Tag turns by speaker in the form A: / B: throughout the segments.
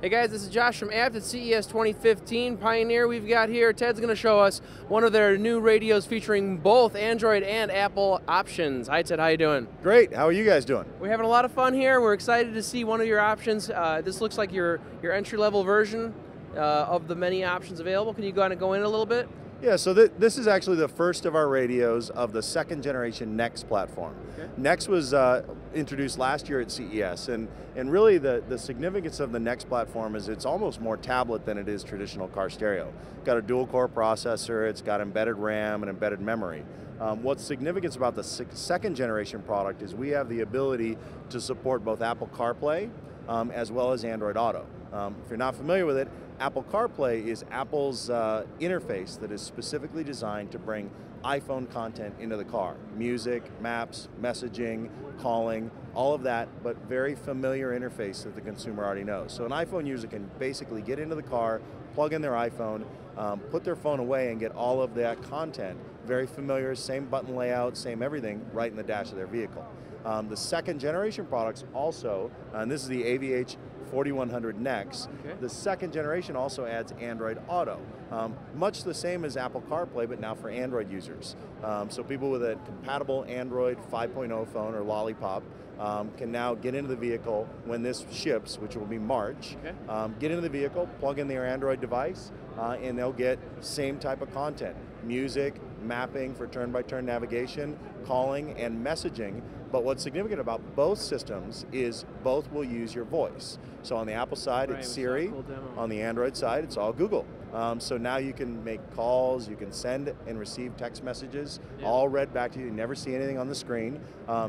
A: Hey guys, this is Josh from AVH at CES 2015. Pioneer we've got here. Ted's going to show us one of their new radios featuring both Android and Apple options. Hi Ted, how you doing?
B: Great, how are you guys doing?
A: We're having a lot of fun here. We're excited to see one of your options. This looks like your entry-level version of the many options available. Can you go in a little bit?
B: Yeah, so this is actually the first of our radios of the second generation NEX platform.
A: Okay.
B: NEX was introduced last year at CES, and really the significance of the NEX platform is it's almost more tablet than it is traditional car stereo. Got a dual core processor, it's got embedded RAM and embedded memory. What's significant about the second generation product is we have the ability to support both Apple CarPlay as well as Android Auto. If you're not familiar with it, Apple CarPlay is Apple's interface that is specifically designed to bring iPhone content into the car. Music, maps, messaging, calling, all of that, but very familiar interface that the consumer already knows. So an iPhone user can basically get into the car, plug in their iPhone, put their phone away and get all of that content, very familiar, same button layout, same everything, right in the dash of their vehicle. The second generation products also, and this is the AVH4100NEX,
A: okay.
B: The second generation also adds Android Auto. Much the same as Apple CarPlay, but now for Android users. So people with a compatible Android 5.0 phone or Lollipop can now get into the vehicle when this ships, which will be March.
A: Okay.
B: Get into the vehicle, plug in their Android device, and they'll get same type of content. Music, mapping for turn-by-turn navigation, calling, and messaging. But what's significant about both systems is both will use your voice. So on the Apple side, it's Siri.
A: Cool demo.
B: On the Android side, it's all Google. So now you can make calls, you can send and receive text messages, all read back to you. You never see anything on the screen.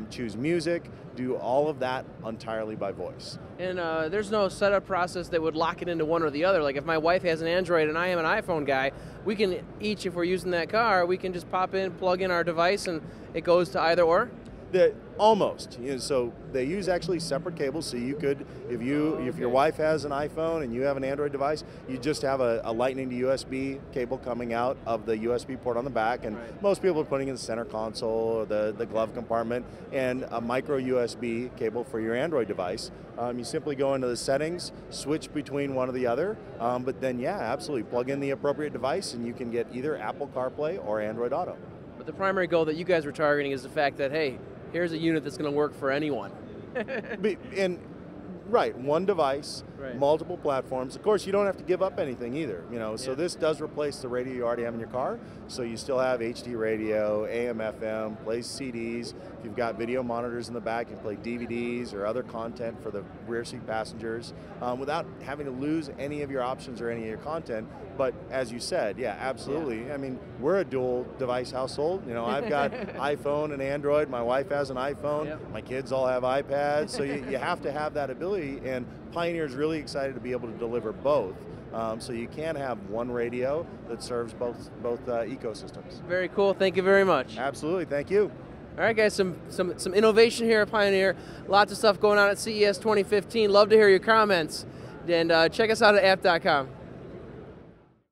B: Choose music, do all of that entirely by voice.
A: And there's no setup process that would lock it into one or the other. Like if my wife has an Android and I am an iPhone guy, we can each, if we're using that car, we can just pop in, plug in our device, and it goes to either or?
B: Almost. So they use actually separate cables. So you could, if your wife has an iPhone and you have an Android device, you just have a Lightning to USB cable coming out of the USB port on the back, and most people are putting in the center console or the glove compartment, and a micro USB cable for your Android device. You simply go into the settings, switch between one or the other, but then yeah, absolutely plug in the appropriate device, and you can get either Apple CarPlay or Android Auto.
A: But the primary goal that you guys were targeting is the fact that, hey, here's a unit that's going to work for anyone.
B: Right, one device,
A: right.
B: Multiple platforms. Of course, you don't have to give up anything either. So this does replace the radio you already have in your car. So you still have HD radio, AM, FM, plays CDs. If you've got video monitors in the back, you can play DVDs or other content for the rear seat passengers without having to lose any of your options or any of your content. But as you said, yeah, absolutely. Yeah. I mean, we're a dual device household. I've got iPhone and Android. My wife has an iPhone. Yep. My kids all have iPads. So you have to have that ability, and Pioneer is really excited to be able to deliver both. So you can have one radio that serves both ecosystems.
A: Very cool. Thank you very much.
B: Absolutely. Thank you.
A: All right, guys, some innovation here at Pioneer. Lots of stuff going on at CES 2015. Love to hear your comments. And check us out at AVH.com.